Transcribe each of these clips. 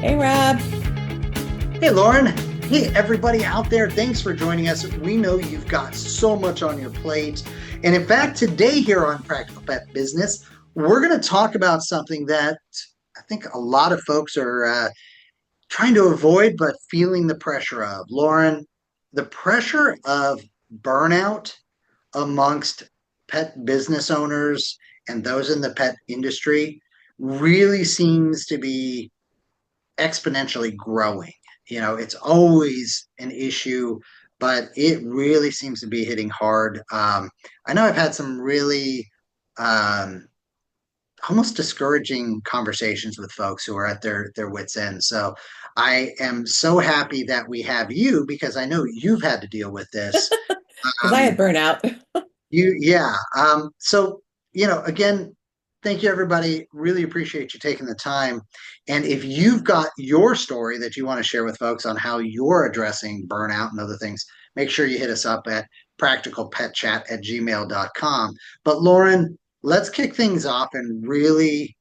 Hey, Rob. Hey, Lauren. Hey, everybody out there. Thanks for joining us. We know you've got so much on your plate. And in fact, today here on Practical Pet Business, we're going to talk about something that I think a lot of folks are trying to avoid, but feeling the pressure of. Lauren, the pressure of burnout amongst pet business owners and those in the pet industry really seems to be exponentially growing. It's always an issue, but it really seems to be hitting hard. I know I've had some really um, almost discouraging conversations with folks who are at their wits' end. So I am so happy that we have you because I know you've had to deal with this. Because I had Um, burnout. yeah. So, again, thank you, everybody. Really appreciate you taking the time. And if you've got your story that you want to share with folks on how you're addressing burnout and other things, make sure you hit us up at practicalpetchat@gmail.com. But Lauren, let's kick things off and really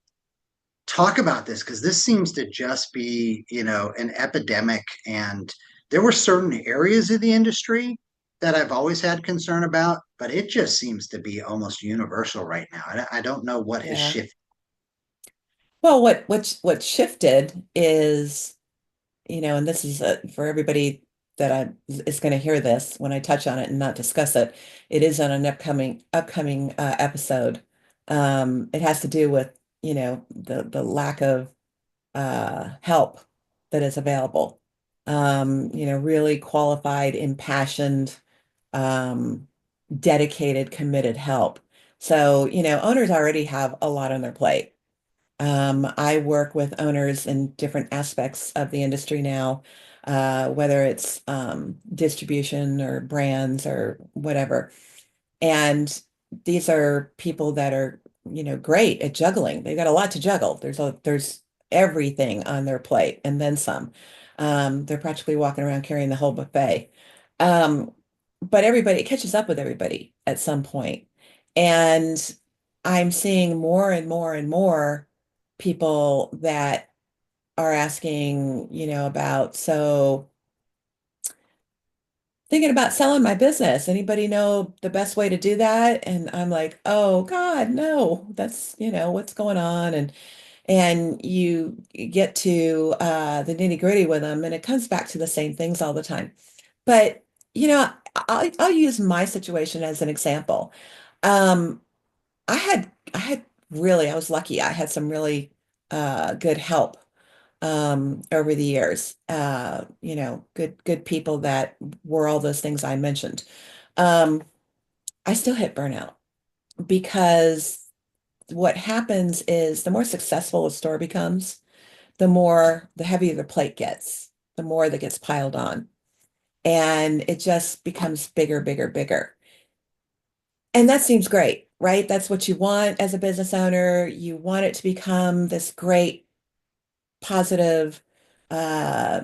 talk about this because this seems to just be, an epidemic. And there were certain areas of the industry that I've always had concern about, but it just seems to be almost universal right now. I don't know what has Yeah. shifted. Well, what shifted is, and this is for everybody that is going to hear this when I touch on it and not discuss it. It is on an upcoming episode. It has to do with, the lack of help that is available. Really qualified, impassioned, um, dedicated, committed help. So, owners already have a lot on their plate. I work with owners in different aspects of the industry now, whether it's distribution or brands or whatever. And these are people that are, great at juggling. They've got a lot to juggle. There's everything on their plate and then some. They're practically walking around carrying the whole buffet. Um, but everybody, it catches up with everybody at some point. And I'm seeing more and more and more people that are asking, about, so thinking about selling my business. Anybody know the best way to do that? And I'm like, oh God, no, that's, what's going on? And you get to the nitty gritty with them, and it comes back to the same things all the time. But, I'll use my situation as an example. Um, I was lucky. I had some really good help over the years. Good people that were all those things I mentioned. Um, I still hit burnout because what happens is the more successful a store becomes, the heavier the plate gets, the more that gets piled on. And it just becomes bigger, bigger, bigger. And that seems great, right? That's what you want as a business owner. You want it to become this great, positive, uh,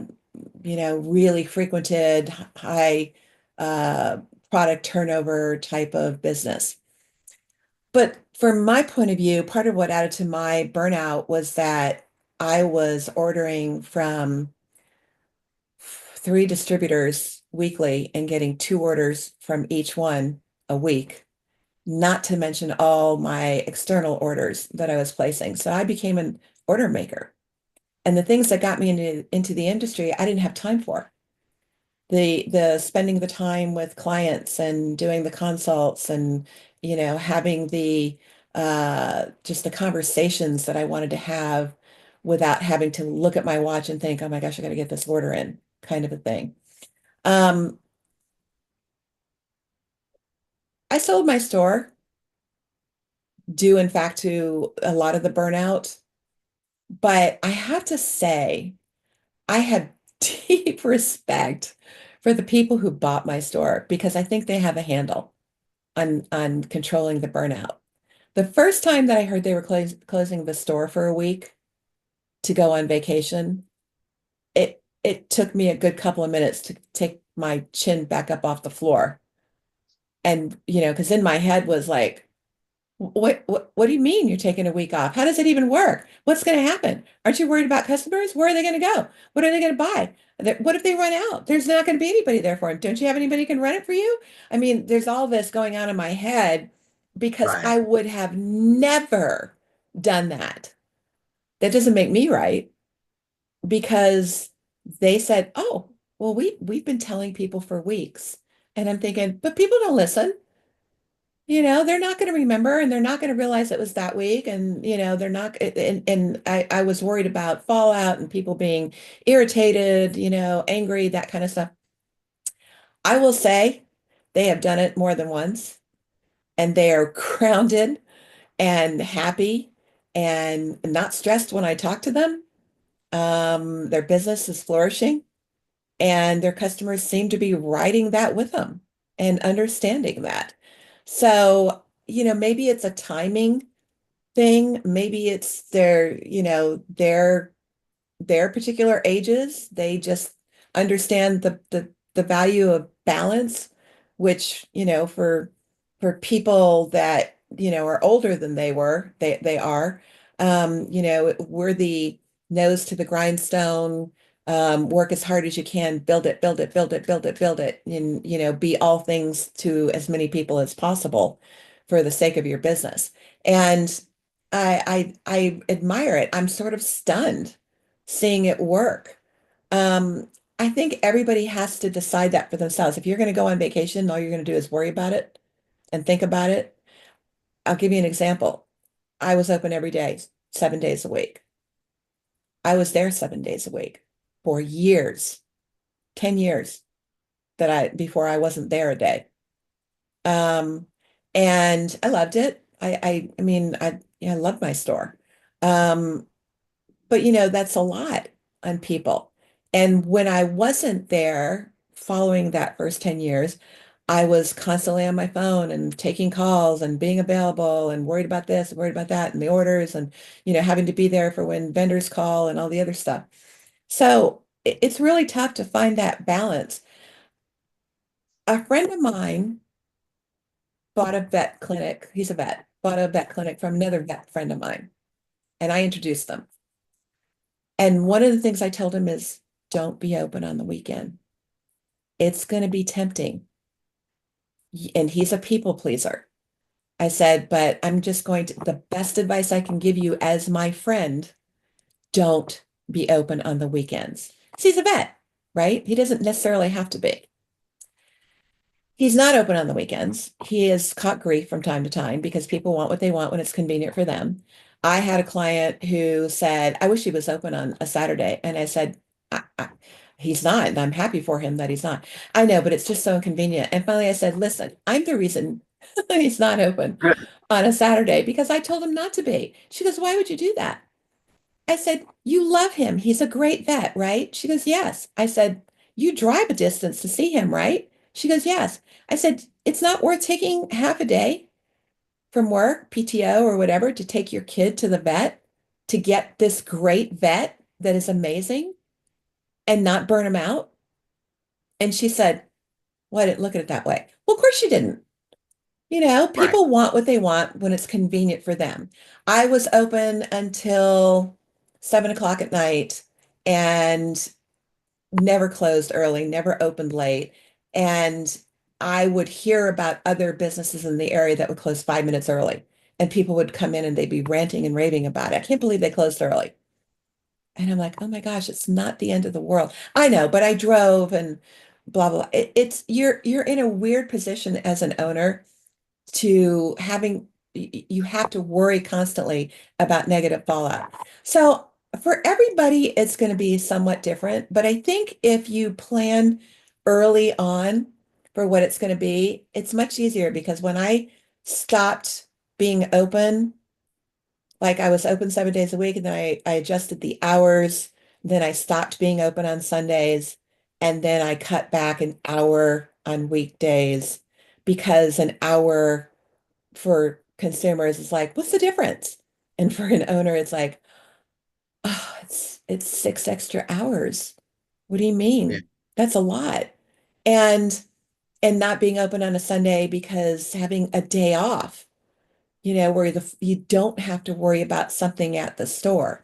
really frequented, high uh, product turnover type of business. But from my point of view, part of what added to my burnout was that I was ordering from three distributors weekly and getting two orders from each one a week, not to mention all my external orders that I was placing. So I became an order maker. And the things that got me into the industry, I didn't have time for. The spending the time with clients and doing the consults and, having the just the conversations that I wanted to have without having to look at my watch and think, oh my gosh, I got to get this order in, kind of a thing. Um, I sold my store due, in fact, to a lot of the burnout, but I have to say, I have deep respect for the people who bought my store because I think they have a handle on controlling the burnout. The first time that I heard they were closing the store for a week to go on vacation, it took me a good couple of minutes to take my chin back up off the floor. And, because in my head was like, What do you mean you're taking a week off? How does it even work? What's going to happen? Aren't you worried about customers? Where are they going to go? What are they going to buy? What if they run out? There's not going to be anybody there for them. Don't you have anybody who can run it for you? I mean, there's all this going on in my head because Right. I would have never done that. That doesn't make me right because they said, "Oh, well, we've been telling people for weeks." And I'm thinking, but people don't listen. They're not going to remember and they're not going to realize it was that week. And, they're not, and I was worried about fallout and people being irritated, angry, that kind of stuff. I will say they have done it more than once and they are grounded and happy and not stressed when I talk to them. Their business is flourishing and their customers seem to be riding that with them and understanding that. So, maybe it's a timing thing. Maybe it's their particular ages. They just understand the value of balance, which, for people that, are older than they are, we're the nose to the grindstone, work as hard as you can, build it, build it, build it, build it, build it, and, be all things to as many people as possible for the sake of your business. And I admire it. I'm sort of stunned seeing it work. Um, I think everybody has to decide that for themselves. If you're going to go on vacation, all you're going to do is worry about it and think about it. I'll give you an example. I was open every day, 7 days a week. I was there 7 days a week for years, 10 years before I wasn't there a day. Um, and I loved it. I mean, yeah, I love my store. Um, But that's a lot on people. And when I wasn't there following that first 10 years, I was constantly on my phone and taking calls and being available and worried about this, worried about that, and the orders and, having to be there for when vendors call and all the other stuff. So it's really tough to find that balance. A friend of mine bought a vet clinic. He's a vet, bought a vet clinic from another vet friend of mine, and I introduced them. And one of the things I told him is don't be open on the weekend. It's going to be tempting. And he's a people pleaser. I said, but I'm just the best advice I can give you as my friend, don't be open on the weekends. 'Cause he's a vet, right? He doesn't necessarily have to be. He's not open on the weekends. He has caught grief from time to time because people want what they want when it's convenient for them. I had a client who said, I wish he was open on a Saturday. And I said, he's not. And I'm happy for him that he's not. I know, but it's just so inconvenient. And finally I said, listen, I'm the reason he's not open on a Saturday because I told him not to be. She goes, why would you do that? I said, you love him. He's a great vet, right? She goes, yes. I said, you drive a distance to see him, right? She goes, yes. I said, it's not worth taking half a day from work, PTO or whatever, to take your kid to the vet to get this great vet that is amazing and not burn him out. And she said, well, I didn't look at it that way. Well, of course you didn't. Right. People want what they want when it's convenient for them. I was open until 7 o'clock at night and never closed early, never opened late. And I would hear about other businesses in the area that would close 5 minutes early. And people would come in and they'd be ranting and raving about it. I can't believe they closed early. And I'm like, oh my gosh, it's not the end of the world. I know, but I drove and blah, blah. You're in a weird position as an owner to you have to worry constantly about negative fallout. So for everybody, it's going to be somewhat different. But I think if you plan early on for what it's going to be, it's much easier because when I stopped being open, like I was open 7 days a week and then I adjusted the hours, then I stopped being open on Sundays, and then I cut back an hour on weekdays because an hour for consumers is like, what's the difference? And for an owner, it's like, oh, it's 6 extra hours. What do you Yeah. mean? That's a lot. And not being open on a Sunday because having a day off. where you don't have to worry about something at the store.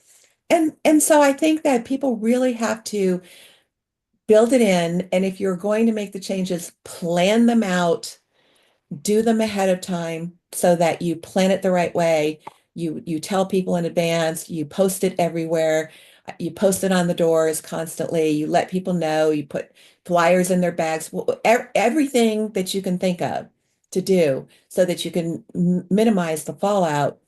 And so I think that people really have to build it in. And if you're going to make the changes, plan them out, do them ahead of time so that you plan it the right way. You tell people in advance, you post it everywhere, you post it on the doors constantly, you let people know, you put flyers in their bags, everything that you can think of to do so that you can minimize the fallout.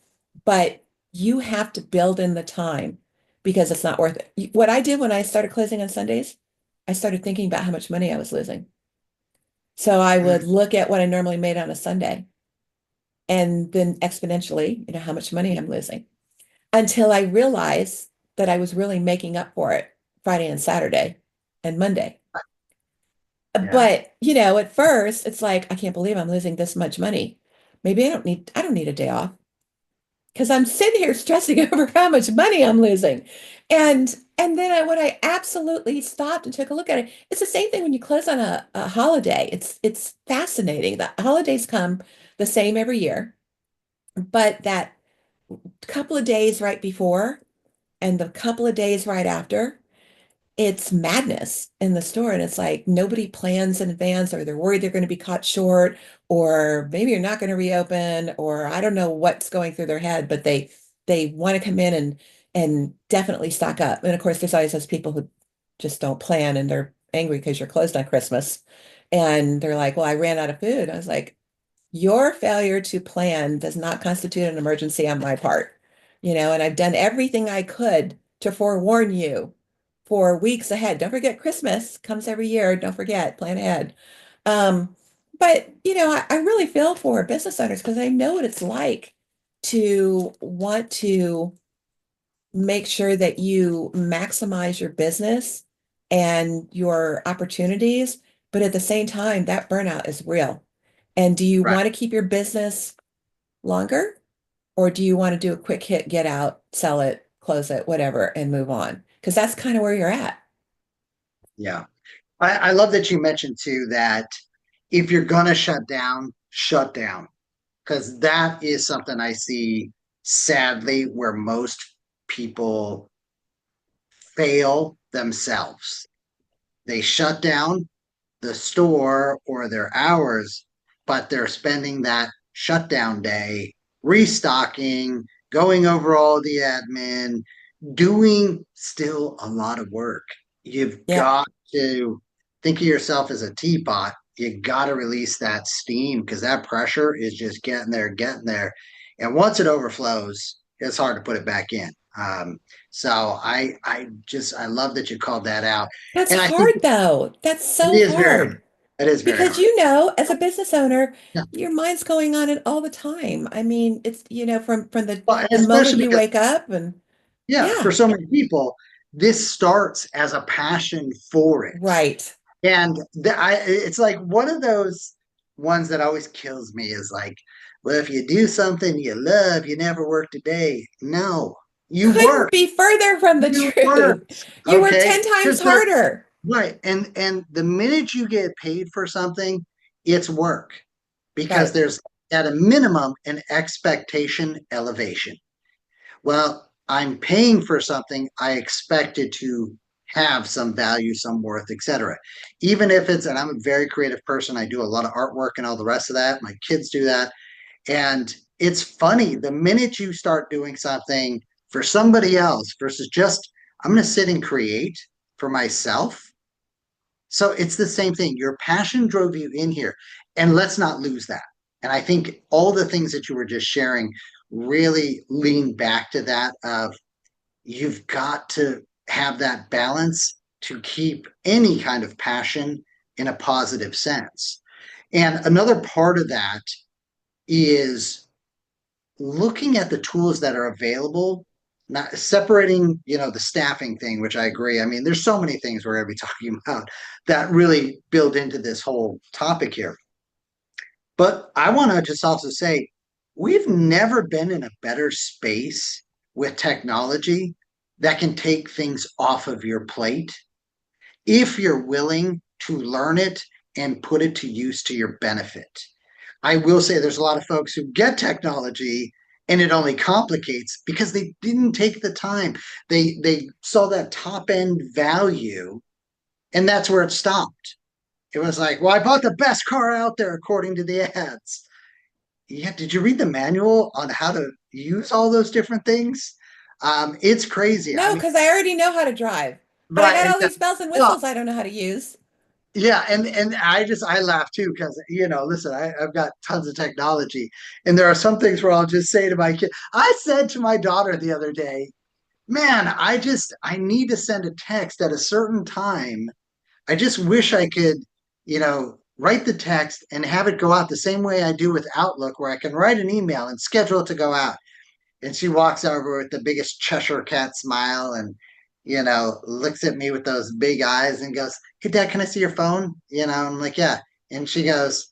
But you have to build in the time because it's not worth it. What I did when I started closing on Sundays, I started thinking about how much money I was losing. So I would Mm, look at what I normally made on a Sunday and then exponentially, how much money I'm losing until I realized that I was really making up for it Friday and Saturday and Monday. yeah. But, at first it's like, I can't believe I'm losing this much money. Maybe I don't need a day off because I'm sitting here stressing over how much money I'm losing. And then when I absolutely stopped and took a look at it, it's the same thing when you close on a holiday. It's fascinating. The holidays come the same every year, but that couple of days right before and the couple of days right after, it's madness in the store. And it's like nobody plans in advance, or they're worried they're going to be caught short, or maybe you're not going to reopen, or I don't know what's going through their head, but they want to come in and definitely stock up. And of course, there's always those people who just don't plan and they're angry because you're closed on Christmas. And they're like, well, I ran out of food. I was like, your failure to plan does not constitute an emergency on my part. And I've done everything I could to forewarn you for weeks ahead. Don't forget, Christmas comes every year. Don't forget, plan ahead. Um, but I really feel for business owners because I know what it's like to want to make sure that you maximize your business and your opportunities, but at the same time, that burnout is real. And do you Right. want to keep your business longer, or do you want to do a quick hit, get out, sell it, close it, whatever, and move on? Because that's kind of where you're at. Yeah. I love that you mentioned too that if you're gonna shut down. Because that is something I see sadly where most people fail themselves. They shut down the store or their hours, but they're spending that shutdown day restocking, going over all the admin, doing still a lot of work. You've Yep. got to think of yourself as a teapot. You got to release that steam because that pressure is just getting there, getting there. And once it overflows, it's hard to put it back in. So I love that you called that out. That's And I think hard though. That's it so is very hard. hard It is very because hard. as a business owner, Yeah. your mind's going on it all the time. I mean, it's, from Well, and the moment especially you because, wake up and yeah, for yeah, so many people, this starts as a passion for it. right. And it's like one of those ones that always kills me is like, well, if you do something you love, you never work a day. No, you Couldn't work. be further from the You work. truth. You work Okay. 10 times Because the harder. right. And the minute you get paid for something, it's work. Because Right. there's at a minimum an expectation elevation. Well, I'm paying for something, I expect it to have some value, some worth, etc. Even if it's, and I'm a very creative person, I do a lot of artwork and all the rest of that. My kids do that. And it's funny, the minute you start doing something for somebody else versus just, I'm going to sit and create for myself. So it's the same thing. Your passion drove you in here. And let's not lose that. And I think all the things that you were just sharing really lean back to that of you've got to have that balance to keep any kind of passion in a positive sense. And another part of that is looking at the tools that are available, not separating, the staffing thing, which I agree. I mean, there's so many things we're going to be talking about that really build into this whole topic here. But I want to just also say we've never been in a better space with technology that can take things off of your plate if you're willing to learn it and put it to use to your benefit. I will say there's a lot of folks who get technology and it only complicates because they didn't take the time. They saw that top end value and that's where it stopped. It was like, well, I bought the best car out there according to the ads. Yeah, did you read the manual on how to use all those different things? It's crazy. I No, mean, because I already know how to drive, but I right? got And all these bells and well, whistles I don't know how to use. yeah, and I laugh too because listen, I've got tons of technology, and there are some things where I'll just say to my kid. I said to my daughter the other day, "Man, I need to send a text at a certain time. I just wish I could, write the text and have it go out the same way I do with Outlook, where I can write an email and schedule it to go out." And she walks over with the biggest Cheshire cat smile and, looks at me with those big eyes and goes, "Hey, Dad, can I see your phone?" I'm like, "Yeah." And she goes,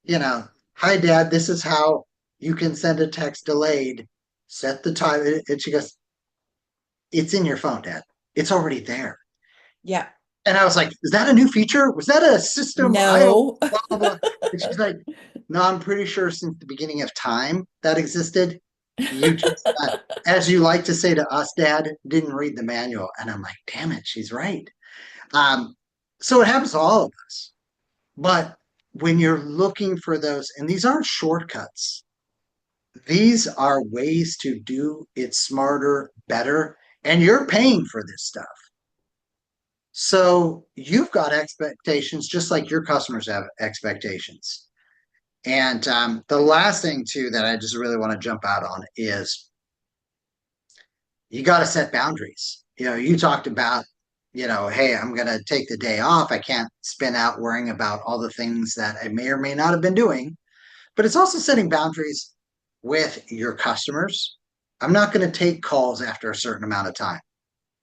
"Hi, Dad, this is how you can send a text delayed. Set the time." And she goes, "It's in your phone, Dad. It's already there." Yeah. And I was like, "Is that a new feature? Was that a system? I don't No. blah, blah, blah." And she's like, "No, I'm pretty sure since the beginning of time that existed. You just, as you like to say to us, Dad, didn't read the manual." And I'm like, "Damn it, she's right." Um, so it happens to all of us. But when you're looking for those, and these aren't shortcuts, these are ways to do it smarter, better, and you're paying for this stuff. So you've got expectations just like your customers have expectations. And the last thing, too, that I just really want to jump out on is you got to set boundaries. You talked about, hey, I'm going to take the day off. I can't spin out worrying about all the things that I may or may not have been doing. But it's also setting boundaries with your customers. I'm not going to take calls after a certain amount of time.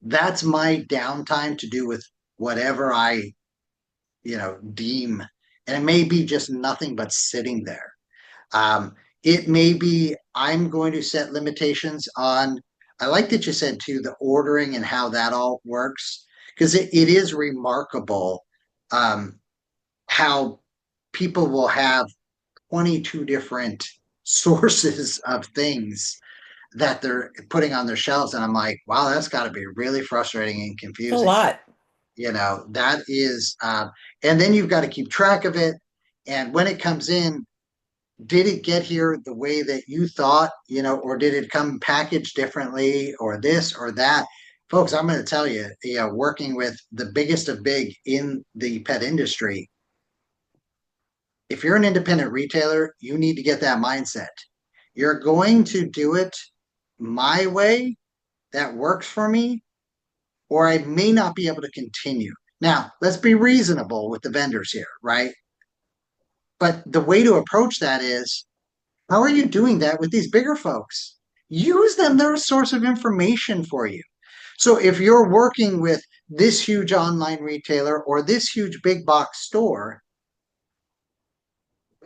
That's my downtime to do with whatever I, deem. And it may be just nothing but sitting there. Um, it may be I'm going to set limitations on. I like that you said too the ordering and how that all works because it is remarkable um, how people will have 22 different sources of things that they're putting on their shelves, and I'm like, wow, that's got to be really frustrating and It's a confusing. lot. That is, and then you've got to keep track of it, and when it comes in, did it get here the way that you thought, or did it come packaged differently or this or that? Folks, I'm going to tell you, working with the biggest of big in the pet industry, if you're an independent retailer, you need to get that mindset. You're going to do it my way that works for me, or I may not be able to continue. Now, let's be reasonable with the vendors here, right? But the way to approach that is how are you doing that with these bigger folks? Use them, they're a source of information for you. So if you're working with this huge online retailer or this huge big box store,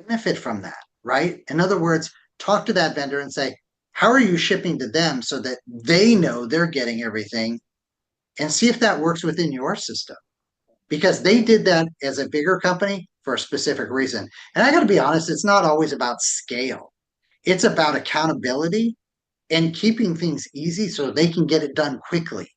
benefit from that, right? In other words, talk to that vendor and say, how are you shipping to them so that they know they're getting everything and see if that works within your system? Because they did that as a bigger company for a specific reason. And I got to be honest, it's not always about scale, it's about accountability and keeping things easy so they can get it done quickly.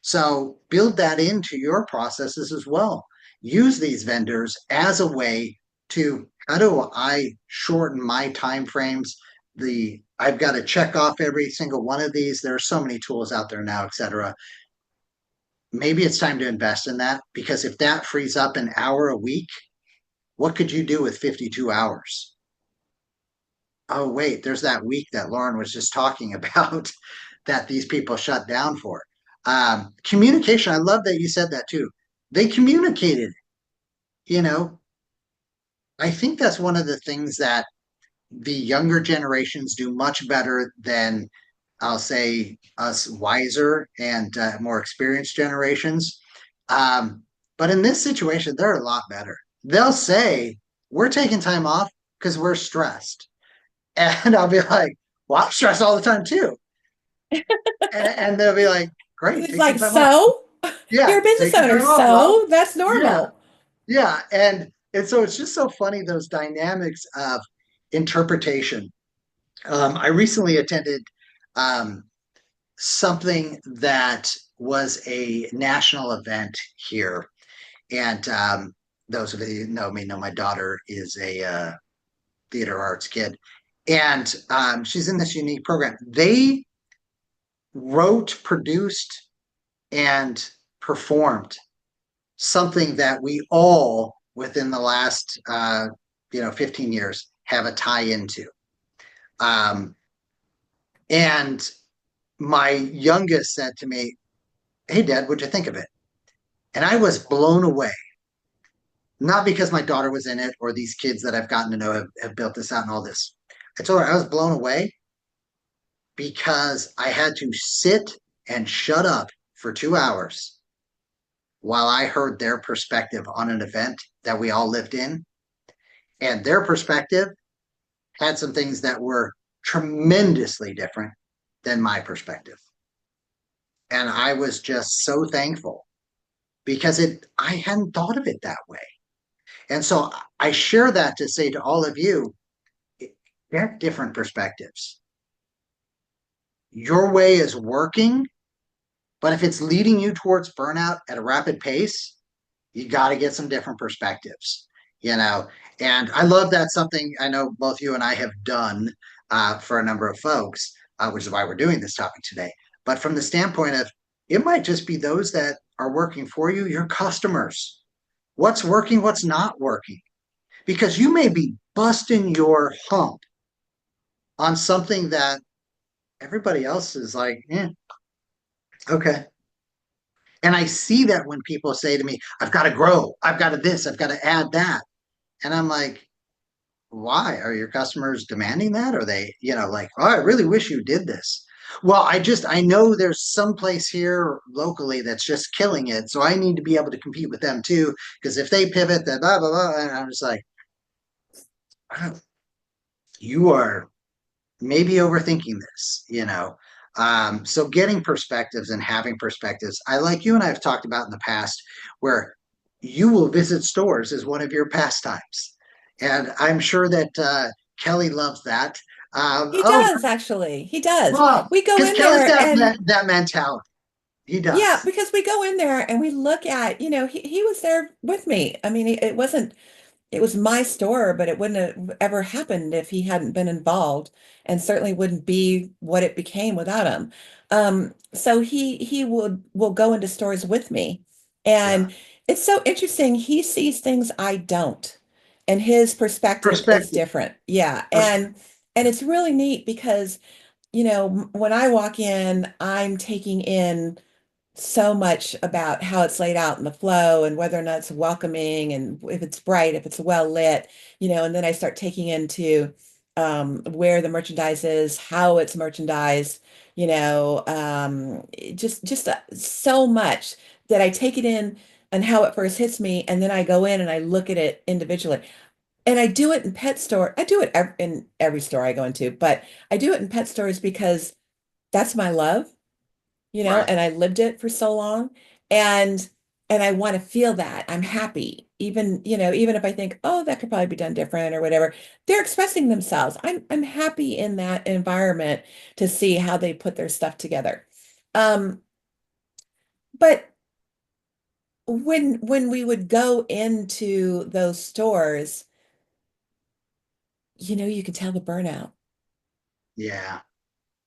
So build that into your processes as well. Use these vendors as a way to how do I shorten my time frames? I've got to check off every single one of these. There are so many tools out there now, et cetera. Maybe it's time to invest in that because if that frees up an hour a week, what could you do with 52 hours? Oh, wait, there's that week that Lorin was just talking about that these people shut down for. Communication, I love that you said that too. They communicated, you know, I think that's one of the things that the younger generations do much better than I'll say us wiser and more experienced generations. Um, but in this situation, they're a lot better. They'll say, we're taking time off because we're stressed. And I'll be like, well, I'm stressed all the time too. And they'll be like, great, It's take some like, time off. so Yeah, you're a business take your owner, time off, Rob. so that's Yeah, normal. yeah. And And so it's just so funny, those dynamics of interpretation. I recently attended um, something that was a national event here. And those of you who know me know my daughter is a theater arts kid. And she's in this unique program. They wrote, produced, and performed something that we all within the last 15 years have a tie into. Um, and my youngest said to me, "Hey, Dad, what'd you think of it?" And I was blown away. Not because my daughter was in it or these kids that I've gotten to know have built this out and all this. I told her I was blown away because I had to sit and shut up for 2 hours while I heard their perspective on an event that we all lived in. And their perspective had some things that were tremendously different than my perspective. And I was just so thankful because I hadn't thought of it that way. And so I share that to say to all of you, get different perspectives. Your way is working, but if it's leading you towards burnout at a rapid pace, you got to get some different perspectives, you know. And I love that, something I know both you and I have done for a number of folks, which is why we're doing this topic today. But from the standpoint of, it might just be those that are working for you, your customers. What's working, what's not working, because you may be busting your hump on something that everybody else is like, okay. And I see that when people say to me, I've got to grow, I've got to this, I've got to add that. And I'm like, why? Are your customers demanding that? Are they, like, oh, I really wish you did this? Well, I know there's some place here locally that's just killing it. So I need to be able to compete with them too. Because if they pivot, then blah, blah, blah. And I'm just like, oh, you are maybe overthinking this. So getting perspectives and having perspectives, I, like you and I have talked about in the past, where you will visit stores as one of your pastimes, and I'm sure that Kelly loves that. He Oh, does actually. He does. well, We go because in Kelly's there got and that mentality. He yeah, does. because we go in there and we look at, he was there with me. I mean, it wasn't it was my store, but it wouldn't have ever happened if he hadn't been involved, and certainly wouldn't be what it became without him. So he will go into stores with me, Yeah, and it's so interesting. He sees things I don't, and his perspective is perspective. different. Yeah, Perspective. and it's really neat because, when I walk in, I'm taking in so much about how it's laid out in the flow and whether or not it's welcoming and if it's bright, if it's well lit, and then I start taking into where the merchandise is, how it's merchandised, so much that I take it in and how it first hits me, and then I go in and I look at it individually. And I do it in pet store. I do it in every store I go into, but I do it in pet stores because that's my love, Right. and I lived it for so long. And I want to feel that. I'm happy. Even if I think, oh, that could probably be done different or whatever, they're expressing themselves. I'm happy in that environment to see how they put their stuff together. Um, but when we would go into those stores, you could tell the burnout. Yeah.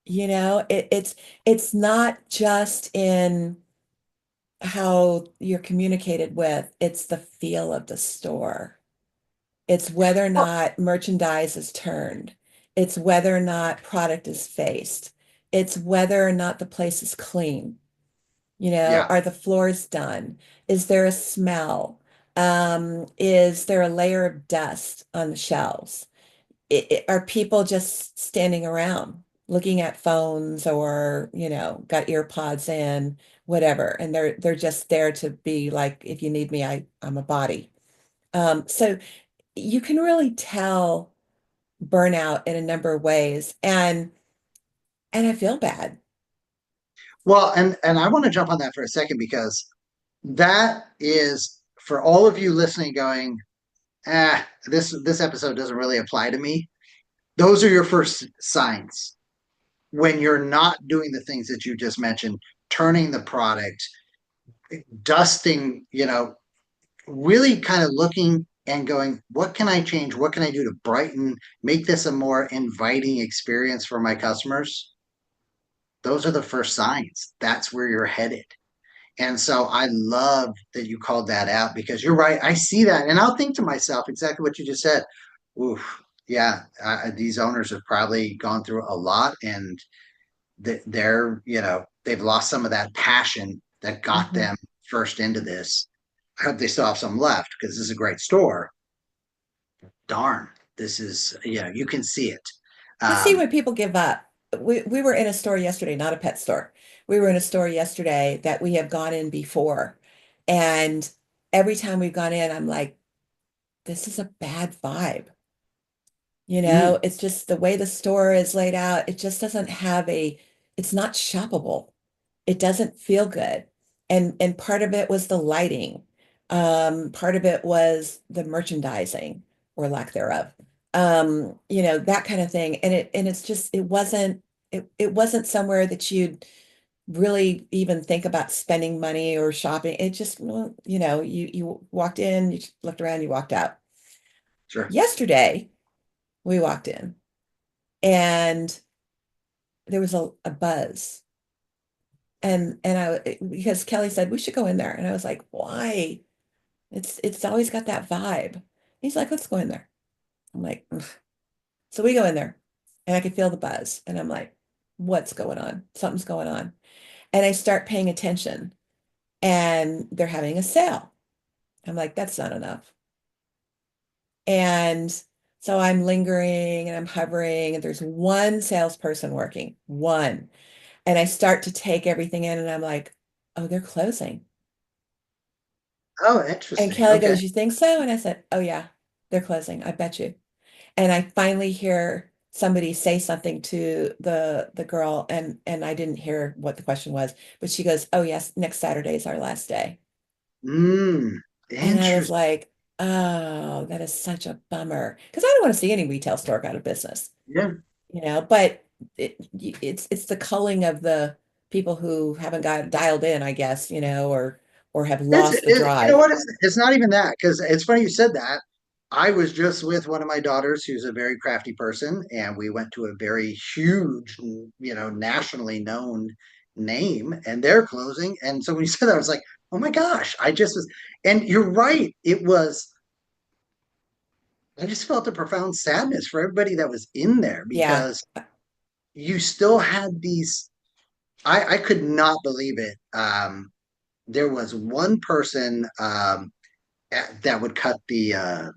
It's not just in how you're communicated with, it's the feel of the store. It's whether or Well, not merchandise is turned. It's whether or not product is faced. It's whether or not the place is clean. yeah. Are the floors done? Is there a smell? Is there a layer of dust on the shelves? Are people just standing around looking at phones or, got ear pods in, whatever, and they're just there to be like, if you need me, I'm a body. So you can really tell burnout in a number of ways, and I feel bad. Well, and I want to jump on that for a second, because that is for all of you listening going, this episode doesn't really apply to me. Those are your first signs when you're not doing the things that you just mentioned, turning the product, dusting, really kind of looking and going, what can I change? What can I do to brighten, make this a more inviting experience for my customers? Those are the first signs. That's where you're headed. And so I love that you called that out because you're right. I see that. And I'll think to myself exactly what you just said. Oof, yeah, these owners have probably gone through a lot and they've lost some of that passion that got Mhm. them first into this. I hope they still have some left because this is a great store. Darn, this is, you can see it. I see Um, when people give up. We were in a store yesterday, not a pet store. We were in a store yesterday that we have gone in before. And every time we've gone in, I'm like, this is a bad vibe. mm, It's just the way the store is laid out. It just doesn't have it's not shoppable. It doesn't feel good. And part of it was the lighting. Part of it was the merchandising or lack thereof. That kind of thing. And it's just it wasn't somewhere that you'd really even think about spending money or shopping. It just, well, you walked in, you looked around, you walked out. sure. Yesterday, we walked in and there was a buzz. Because Kelly said we should go in there. And I was like, why? It's always got that vibe. He's like, let's go in there. I'm like, "Ugh." So we go in there and I could feel the buzz. And I'm like, what's going on? Something's going on. And I start paying attention and they're having a sale. I'm like, that's not enough. And so I'm lingering and I'm hovering, and there's one salesperson working, one. And I start to take everything in and I'm like, oh, they're closing. Oh, And interesting. Kelly Okay. goes, you think so? And I said, oh, yeah, they're closing. I bet you. And I finally hear somebody say something to the girl, and I didn't hear what the question was, but she goes, oh, yes, next Saturday is our last day. Mm, And I was interesting. like, oh, that is such a bummer because I don't want to see any retail store go out of business, Yeah. but it's the culling of the people who haven't got dialed in, I guess, or have lost the You know drive. what? It's not even that because it's funny you said that. I was just with one of my daughters who's a very crafty person, and we went to a very huge, nationally known name, and they're closing. And so when you said that, I was like, oh my gosh, I just was, and you're right. I just felt a profound sadness for everybody that was in there Yeah, because you still had these. I could not believe it. There was one person that would cut the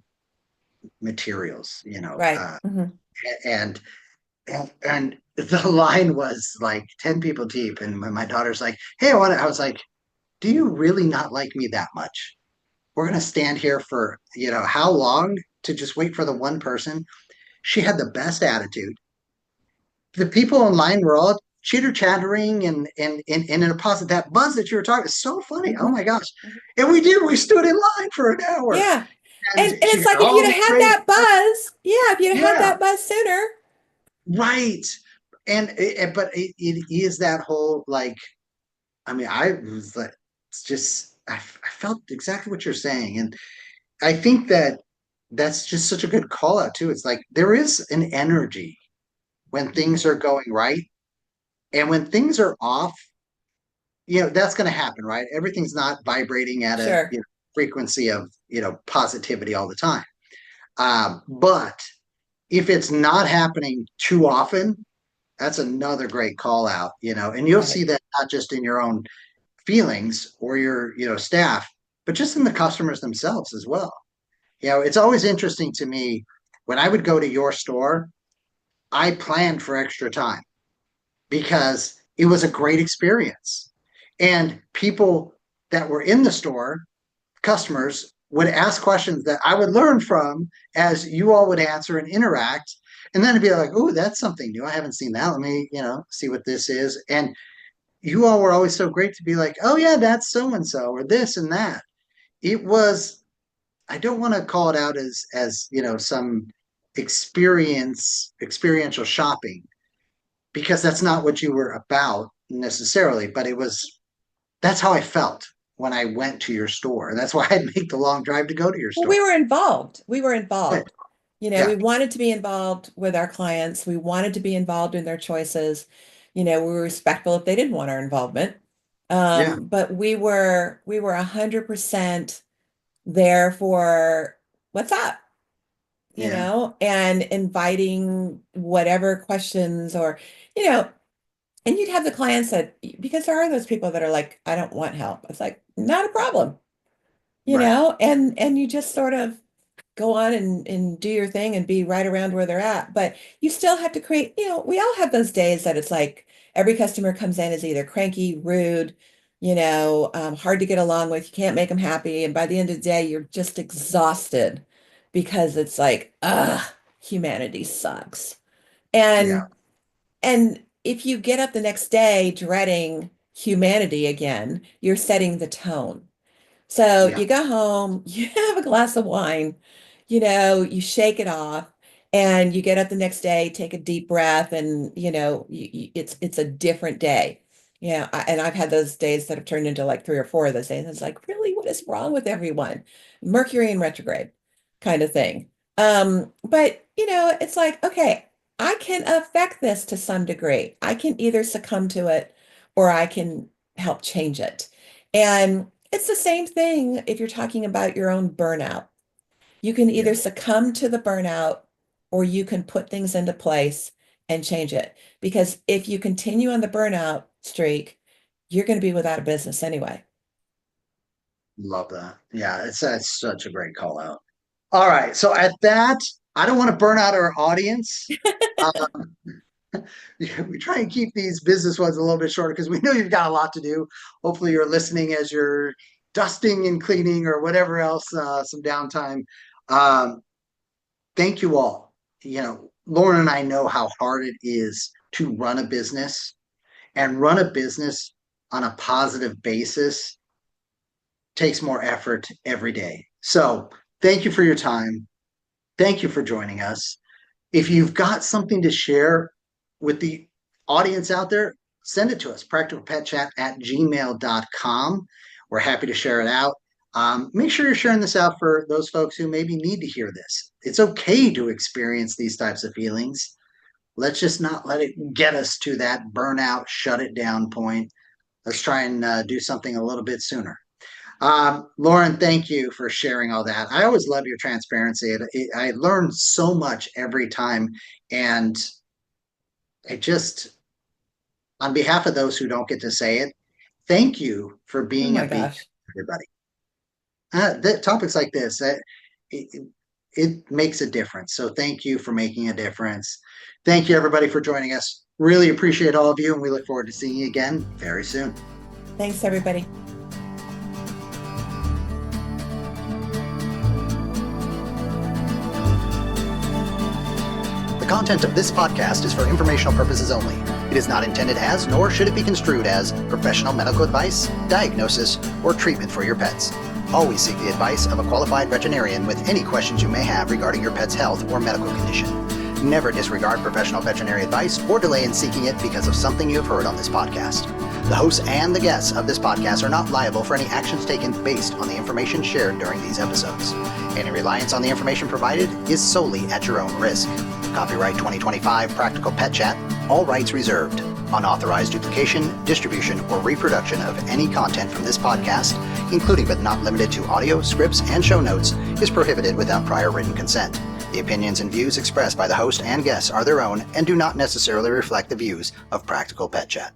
materials, right. and and the line was like 10 people deep. And when my daughter's like, hey, I was like, do you really not like me that much? We're going to stand here for, how long to just wait for the one person? She had the best attitude. The people online were all chitter chattering and in a positive. That buzz that you were talking is so funny. Oh Hmm. my gosh. And we stood in line for an hour. Yeah. And And she it's got like if all you'd have the had great, that buzz, yeah, if you'd have had yeah, that buzz sooner. right. But it is that whole like, I mean, I was like, it's just, I felt exactly what you're saying. And I think that that's just such a good call out too. It's like there is an energy when things Mhm. are going right. And when things are off, that's going to happen, right? Everything's not vibrating at a Sure. frequency of positivity all the time. But if it's not happening too often, that's another great call out, and you'll see Right. that not just in your own feelings or your staff, but just in the customers themselves as well. It's always interesting to me when I would go to your store. I planned for extra time because it was a great experience. And people that were in the store, customers, would ask questions that I would learn from as you all would answer and interact. And then it'd be like, oh, that's something new. I haven't seen that. Let me, see what this is. And you all were always so great to be like, oh, yeah, that's so and so, or this and that. It was, I don't want to call it out as some experiential shopping, because that's not what you were about necessarily, but that's how I felt when I went to your store. And that's why I'd make the long drive to go to your Well, store. we were involved. We were Right. involved. We Yeah. wanted to be involved with our clients. We wanted to be involved in their choices. We were respectful if they didn't want our involvement. Yeah. But we were 100% there for what's up, Yeah. and inviting whatever questions you know, and you'd have the clients that, because there are those people that are like, I don't want help. It's like, not a problem, Right. and you just sort of go on and do your thing and be right around where they're at. But you still have to create, we all have those days that it's like every customer comes in is either cranky, rude, hard to get along with. You can't make them happy. And by the end of the day, you're just exhausted because it's like, humanity sucks. Yeah. And if you get up the next day dreading humanity again, you're setting the tone. So Yeah. you go home, you have a glass of wine, you shake it off, and you get up the next day, take a deep breath, and it's a different day. Yeah, and I've had those days that have turned into like three or four of those days. And it's like, really, what is wrong with everyone? Mercury in retrograde kind of thing. But it's like, okay, I can affect this to some degree. I can either succumb to it or I can help change it. And it's the same thing if you're talking about your own burnout. You can Yeah. either succumb to the burnout or you can put things into place and change it. Because if you continue on the burnout streak, you're going to be without a business anyway. Love that. Yeah. That's such a great call out. All right. So at that, I don't want to burn out our audience. Um, we try and keep these business ones a little bit shorter because we know you've got a lot to do. Hopefully, you're listening as you're dusting and cleaning or whatever else, some downtime. Um, thank you all. Lauren and I know how hard it is to run a business, and run a business on a positive basis takes more effort every day. So, thank you for your time. Thank you for joining us. If you've got something to share with the audience out there, send it to us, practicalpetchat@gmail.com. We're happy to share it out. Make sure you're sharing this out for those folks who maybe need to hear this. It's okay to experience these types of feelings. Let's just not let it get us to that burnout, shut it down point. Let's try and do something a little bit sooner. Lorin, thank you for sharing all that. I always love your transparency. I learn so much every time. And I just, on behalf of those who don't get to say it, thank you for Oh being a my beacon, gosh. everybody. Topics like this, it makes a difference. So thank you for making a difference. Thank you, everybody, for joining us. Really appreciate all of you, and we look forward to seeing you again very soon. Thanks, everybody. The content of this podcast is for informational purposes only. It is not intended as, nor should it be construed as, professional medical advice, diagnosis, or treatment for your pets. Always seek the advice of a qualified veterinarian with any questions you may have regarding your pet's health or medical condition. Never disregard professional veterinary advice or delay in seeking it because of something you have heard on this podcast. The hosts and the guests of this podcast are not liable for any actions taken based on the information shared during these episodes. Any reliance on the information provided is solely at your own risk. Copyright 2025 Practical Pet Chat, all rights reserved. Unauthorized duplication, distribution, or reproduction of any content from this podcast, including but not limited to audio, scripts, and show notes, is prohibited without prior written consent. The opinions and views expressed by the host and guests are their own and do not necessarily reflect the views of Practical Pet Chat.